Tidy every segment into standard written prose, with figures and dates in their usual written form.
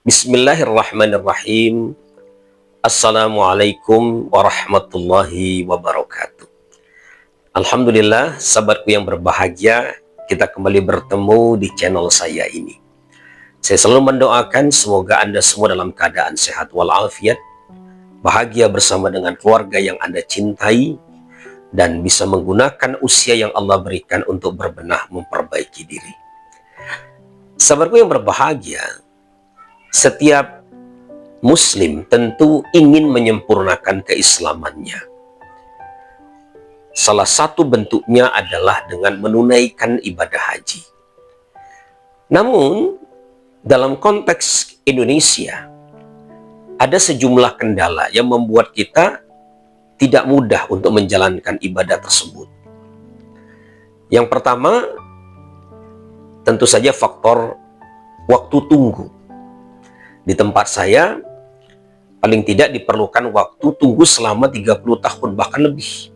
Bismillahirrahmanirrahim. Assalamualaikum warahmatullahi wabarakatuh. Alhamdulillah, sahabatku yang berbahagia, kita kembali bertemu di channel saya ini. Saya selalu mendoakan semoga Anda semua dalam keadaan sehat walafiat, bahagia bersama dengan keluarga yang Anda cintai, dan bisa menggunakan usia yang Allah berikan untuk berbenah memperbaiki diri. Sahabatku yang berbahagia, setiap Muslim tentu ingin menyempurnakan keislamannya. Salah satu bentuknya adalah dengan menunaikan ibadah haji. Namun, dalam konteks Indonesia, ada sejumlah kendala yang membuat kita tidak mudah untuk menjalankan ibadah tersebut. Yang pertama, tentu saja faktor waktu tunggu. Di tempat saya, paling tidak diperlukan waktu tunggu selama 30 tahun, bahkan lebih.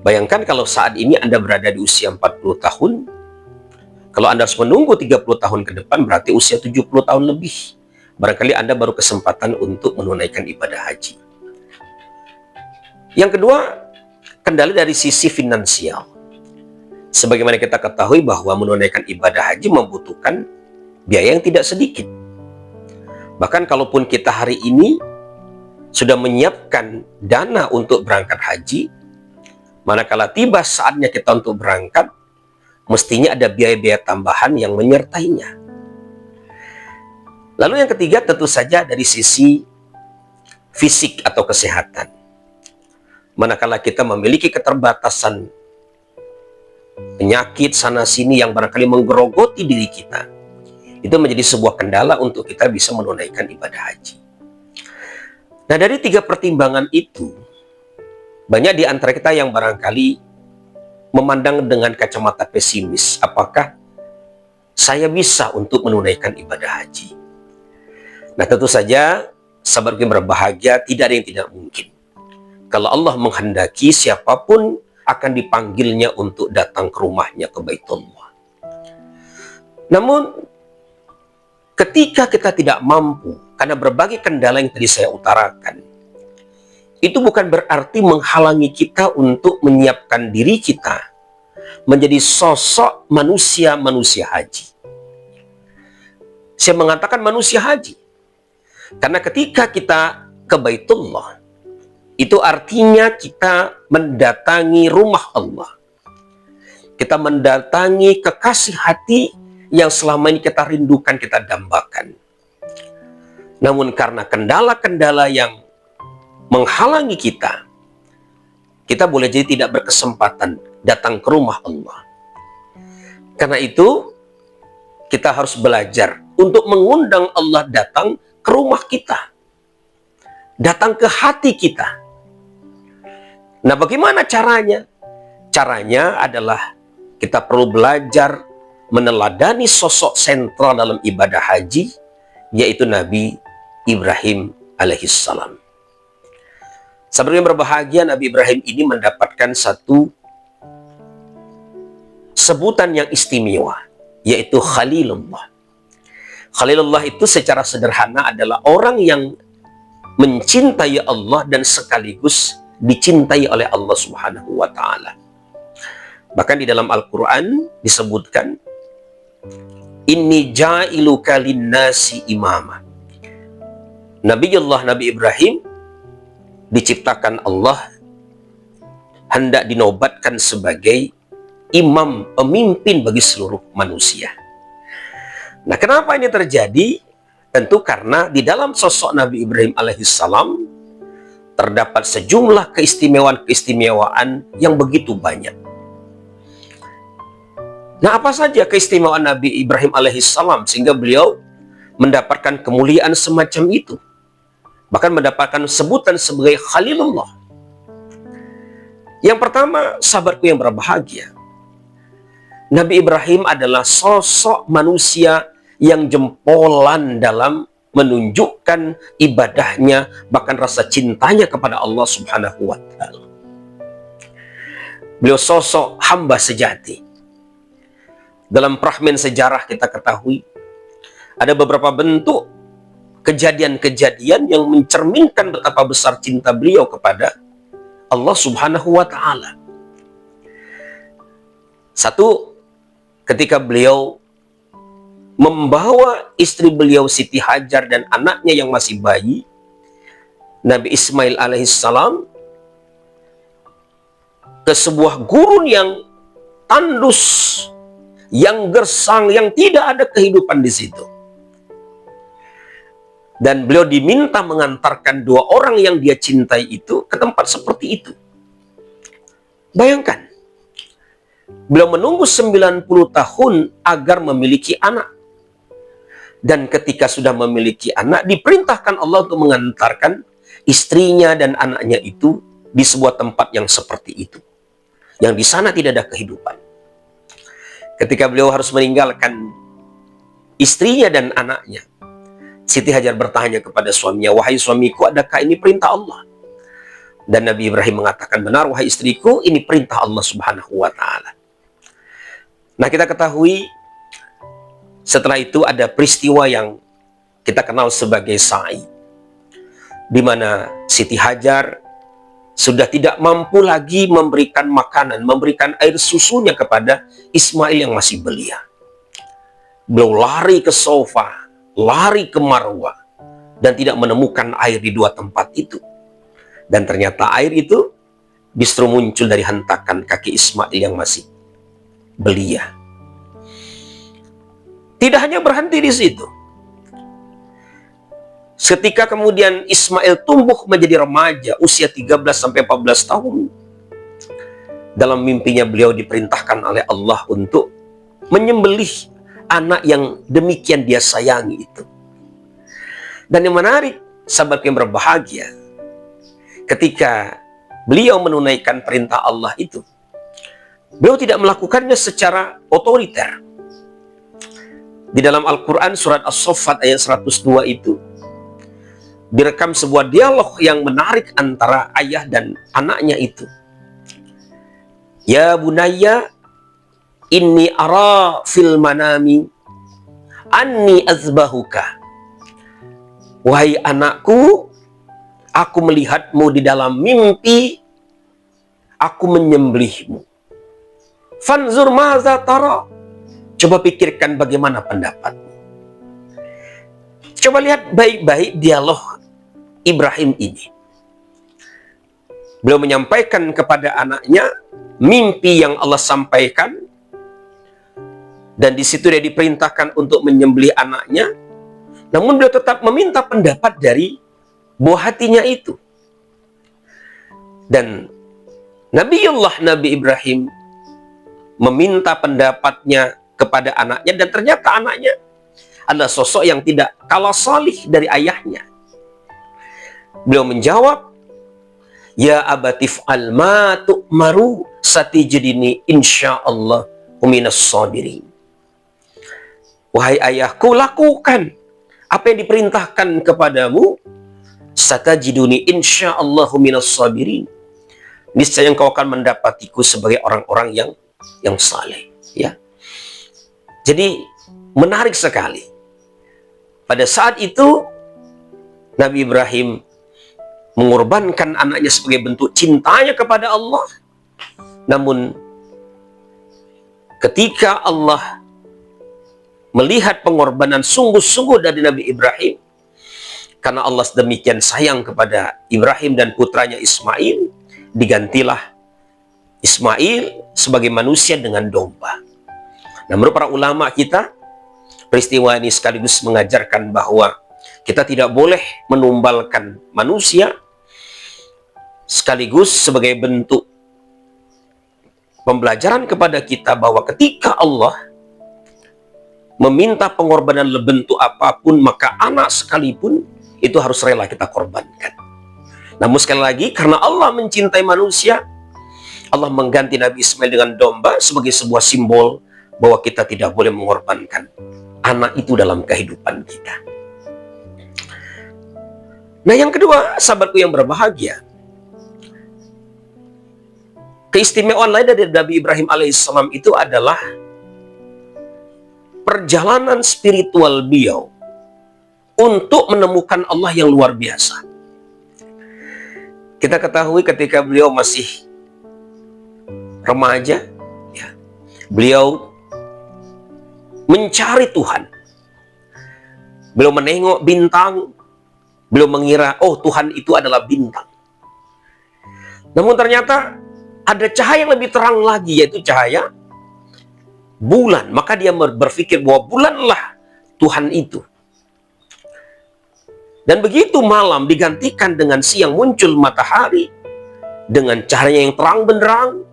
Bayangkan kalau saat ini Anda berada di usia 40 tahun, kalau Anda harus menunggu 30 tahun ke depan, berarti usia 70 tahun lebih. Barangkali Anda baru kesempatan untuk menunaikan ibadah haji. Yang kedua, kendala dari sisi finansial. Sebagaimana kita ketahui bahwa menunaikan ibadah haji membutuhkan biaya yang tidak sedikit. Bahkan kalaupun kita hari ini sudah menyiapkan dana untuk berangkat haji, manakala tiba saatnya kita untuk berangkat, mestinya ada biaya-biaya tambahan yang menyertainya. Lalu yang ketiga tentu saja dari sisi fisik atau kesehatan. Manakala kita memiliki keterbatasan penyakit sana-sini yang barangkali menggerogoti diri kita, itu menjadi sebuah kendala untuk kita bisa menunaikan ibadah haji. Nah, dari tiga pertimbangan itu, banyak di antara kita yang barangkali memandang dengan kacamata pesimis, apakah saya bisa untuk menunaikan ibadah haji? Nah, tentu saja, sahabat yang berbahagia, tidak ada yang tidak mungkin. Kalau Allah menghendaki, siapapun akan dipanggilnya untuk datang ke rumahnya, ke Baitullah. Namun, ketika kita tidak mampu, karena berbagai kendala yang tadi saya utarakan, itu bukan berarti menghalangi kita untuk menyiapkan diri kita menjadi sosok manusia-manusia haji. Saya mengatakan manusia haji, karena ketika kita ke Baitullah, itu artinya kita mendatangi rumah Allah. Kita mendatangi kekasih hati yang selama ini kita rindukan, kita dambakan. Namun karena kendala-kendala yang menghalangi kita, kita boleh jadi tidak berkesempatan datang ke rumah Allah. Karena itu, kita harus belajar untuk mengundang Allah datang ke rumah kita, datang ke hati kita. Nah, bagaimana caranya? Caranya adalah kita perlu belajar meneladani sosok sentral dalam ibadah haji, yaitu Nabi Ibrahim alaihissalam. Sahabat yang berbahagia, Nabi Ibrahim ini mendapatkan satu sebutan yang istimewa, yaitu Khalilullah. Khalilullah itu secara sederhana adalah orang yang mencintai Allah dan sekaligus dicintai oleh Allah Subhanahu wa Ta'ala. Bahkan di dalam Al-Quran disebutkan, Inni ja'iluka linnasi imama. Nabi Ibrahim diciptakan Allah hendak dinobatkan sebagai imam, pemimpin bagi seluruh manusia. Nah, kenapa ini terjadi? Tentu karena di dalam sosok Nabi Ibrahim alaihissalam terdapat sejumlah keistimewaan-keistimewaan yang begitu banyak. Nah, apa saja keistimewaan Nabi Ibrahim alaihissalam sehingga beliau mendapatkan kemuliaan semacam itu? Bahkan mendapatkan sebutan sebagai Khalilullah. Yang pertama, sahabatku yang berbahagia, Nabi Ibrahim adalah sosok manusia yang jempolan dalam menunjukkan ibadahnya, bahkan rasa cintanya kepada Allah Subhanahu wa Ta'ala. Beliau sosok hamba sejati. Dalam fragmen sejarah kita ketahui, Ada beberapa bentuk kejadian-kejadian yang mencerminkan betapa besar cinta beliau kepada Allah Subhanahu wa Ta'ala. Satu, ketika beliau membawa istri beliau Siti Hajar dan anaknya yang masih bayi, Nabi Ismail alaihissalam, ke sebuah gurun yang tandus, yang gersang, yang tidak ada kehidupan di situ. Dan beliau diminta mengantarkan dua orang yang dia cintai itu ke tempat seperti itu. Bayangkan, beliau menunggu 90 tahun agar memiliki anak. Dan ketika sudah memiliki anak, diperintahkan Allah untuk mengantarkan istrinya dan anaknya itu di sebuah tempat yang seperti itu, yang di sana tidak ada kehidupan. Ketika beliau harus meninggalkan istrinya dan anaknya, Siti Hajar bertanya kepada suaminya, "Wahai suamiku, adakah ini perintah Allah?" Dan Nabi Ibrahim mengatakan, "Benar, wahai istriku, ini perintah Allah Subhanahu wa Ta'ala." Nah, kita ketahui setelah itu ada peristiwa yang kita kenal sebagai sa'i, di mana Siti Hajar sudah tidak mampu lagi memberikan makanan, memberikan air susunya kepada Ismail yang masih belia. Beliau lari ke sofa, lari ke Marwah, dan tidak menemukan air di dua tempat itu. Dan ternyata air itu justru muncul dari hentakan kaki Ismail yang masih belia. Tidak hanya berhenti di situ. Ketika kemudian Ismail tumbuh menjadi remaja, usia 13-14 tahun, dalam mimpinya beliau diperintahkan oleh Allah untuk menyembelih anak yang demikian dia sayangi itu. Dan yang menarik, sahabat yang berbahagia, ketika beliau menunaikan perintah Allah itu, beliau tidak melakukannya secara otoriter. Di dalam Al-Quran surat As-Saffat ayat 102 itu direkam sebuah dialog yang menarik antara ayah dan anaknya itu. "Ya bunayya, inni ara fil manami anni azbahuka." Wahai anakku, aku melihatmu di dalam mimpi, aku menyembelihmu. Fanzur maza tara. Coba pikirkan bagaimana pendapatmu. Coba lihat baik-baik dialog Ibrahim ini. Beliau menyampaikan kepada anaknya mimpi yang Allah sampaikan, dan di situ dia diperintahkan untuk menyembelih anaknya. Namun beliau tetap meminta pendapat dari buah hatinya itu. Dan Nabi Ibrahim meminta pendapatnya kepada anaknya, dan ternyata anaknya adalah sosok yang tidak kalah salih dari ayahnya. Beliau menjawab, "Ya abatif alma tu'maru satijidini insyaallah minas sabirin." Wahai ayahku, lakukan apa yang diperintahkan kepadamu, satajiduni insyaallah minas sabirin. Niscaya engkau akan mendapatiku sebagai orang-orang yang saleh, ya. Jadi menarik sekali. Pada saat itu Nabi Ibrahim mengorbankan anaknya sebagai bentuk cintanya kepada Allah. Namun ketika Allah melihat pengorbanan sungguh-sungguh dari Nabi Ibrahim, karena Allah sedemikian sayang kepada Ibrahim dan putranya Ismail, digantilah Ismail sebagai manusia dengan domba. Nah, menurut para ulama kita, peristiwa ini sekaligus mengajarkan bahwa kita tidak boleh menumbalkan manusia, sekaligus sebagai bentuk pembelajaran kepada kita bahwa ketika Allah meminta pengorbanan bentuk apapun, maka anak sekalipun itu harus rela kita korbankan. Namun sekali lagi, karena Allah mencintai manusia, Allah mengganti Nabi Ismail dengan domba sebagai sebuah simbol bahwa kita tidak boleh mengorbankan anak itu dalam kehidupan kita. Nah, yang kedua, sahabatku yang berbahagia, keistimewaan lain dari Nabi Ibrahim alaihissalam itu adalah perjalanan spiritual beliau untuk menemukan Allah yang luar biasa. Kita ketahui ketika beliau masih remaja, ya, beliau mencari Tuhan. Beliau menengok bintang, beliau mengira, oh Tuhan itu adalah bintang. Namun ternyata ada cahaya yang lebih terang lagi, yaitu cahaya bulan. Maka dia berpikir bahwa bulanlah Tuhan itu. Dan begitu malam digantikan dengan siang, muncul matahari dengan cahaya yang terang benderang.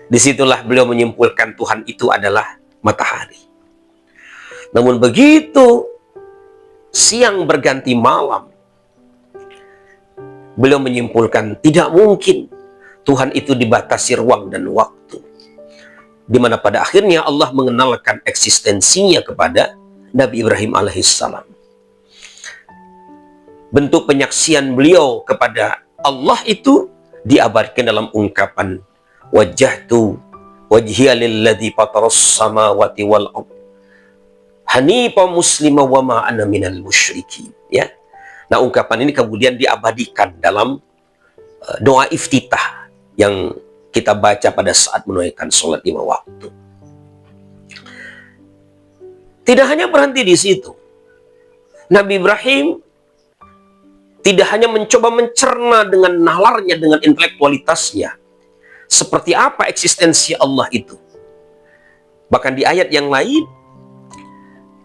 Disitulah beliau menyimpulkan Tuhan itu adalah matahari. Namun begitu siang berganti malam, beliau menyimpulkan tidak mungkin Tuhan itu dibatasi ruang dan waktu. Di mana pada akhirnya Allah mengenalkan eksistensinya kepada Nabi Ibrahim alaihissalam. Bentuk penyaksian beliau kepada Allah itu diabadikan dalam ungkapan wajjahtu wajhiya lilladzi fataras samawati wal ardh hanifa muslima wa ma ana minal musyrikin, ya. Nah, ungkapan ini kemudian diabadikan dalam doa iftitah yang kita baca pada saat menunaikan sholat 5 waktu. Tidak hanya berhenti di situ. Nabi Ibrahim tidak hanya mencoba mencerna dengan nalarnya, dengan intelektualitasnya, seperti apa eksistensi Allah itu. Bahkan di ayat yang lain,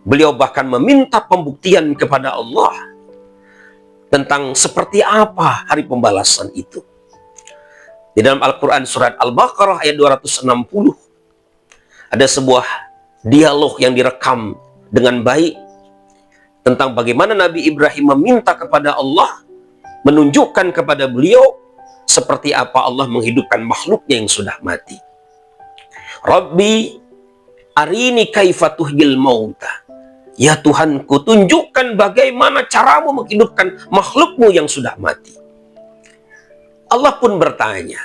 beliau bahkan meminta pembuktian kepada Allah tentang seperti apa hari pembalasan itu. Di dalam Al-Quran surat Al-Baqarah ayat 260, ada sebuah dialog yang direkam dengan baik tentang bagaimana Nabi Ibrahim meminta kepada Allah, menunjukkan kepada beliau seperti apa Allah menghidupkan makhluknya yang sudah mati. Rabbi arini kaifa tuhyil mauta. Ya Tuhanku, tunjukkan bagaimana caramu menghidupkan makhlukmu yang sudah mati. Allah pun bertanya,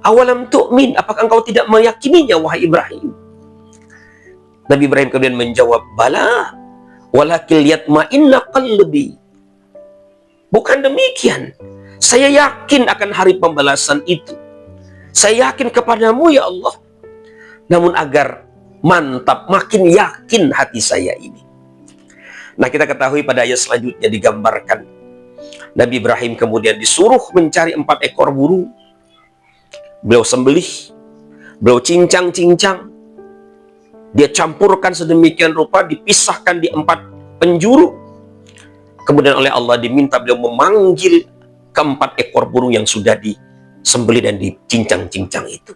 awalam tu'min, apakah engkau tidak meyakininya wahai Ibrahim? Nabi Ibrahim kemudian menjawab, bala walakil yatma'inna qalbi. Bukan demikian, saya yakin akan hari pembalasan itu. Saya yakin kepadamu ya Allah. Namun agar mantap, makin yakin hati saya ini. Nah, kita ketahui pada ayat selanjutnya digambarkan Nabi Ibrahim kemudian disuruh mencari 4 ekor burung. Beliau sembelih, beliau cincang-cincang, dia campurkan sedemikian rupa, dipisahkan di 4 penjuru. Kemudian oleh Allah diminta beliau memanggil ke-4 ekor burung yang sudah disembelih dan dicincang-cincang itu.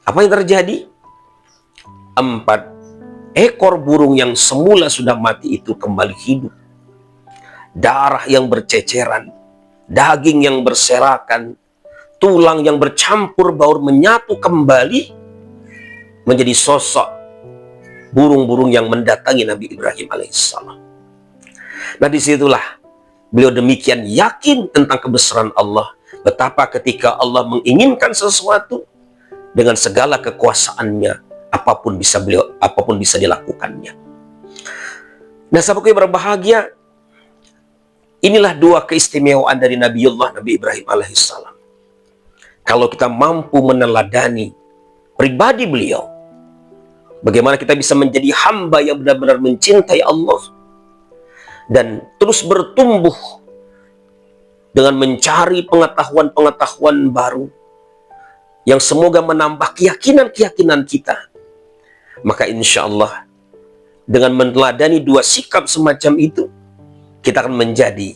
Apa yang terjadi? 4 ekor burung yang semula sudah mati itu kembali hidup. Darah yang berceceran, daging yang berserakan, tulang yang bercampur baur menyatu kembali menjadi sosok burung-burung yang mendatangi Nabi Ibrahim alaihissalam. Nah, disitulah beliau demikian yakin tentang kebesaran Allah. Betapa ketika Allah menginginkan sesuatu, dengan segala kekuasaannya, apapun bisa dilakukannya. Nah, sahabatku yang berbahagia, inilah 2 keistimewaan dari Nabi Ibrahim alaihissalam. Kalau kita mampu meneladani pribadi beliau, bagaimana kita bisa menjadi hamba yang benar-benar mencintai Allah dan terus bertumbuh dengan mencari pengetahuan-pengetahuan baru yang semoga menambah keyakinan-keyakinan kita, maka insya Allah dengan meneladani 2 sikap semacam itu, kita akan menjadi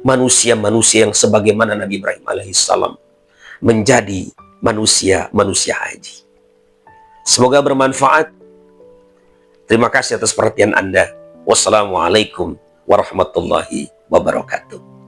manusia-manusia yang sebagaimana Nabi Ibrahim alaihissalam menjadi manusia haji. Semoga bermanfaat. Terima kasih atas perhatian Anda. Wassalamualaikum warahmatullahi wabarakatuh.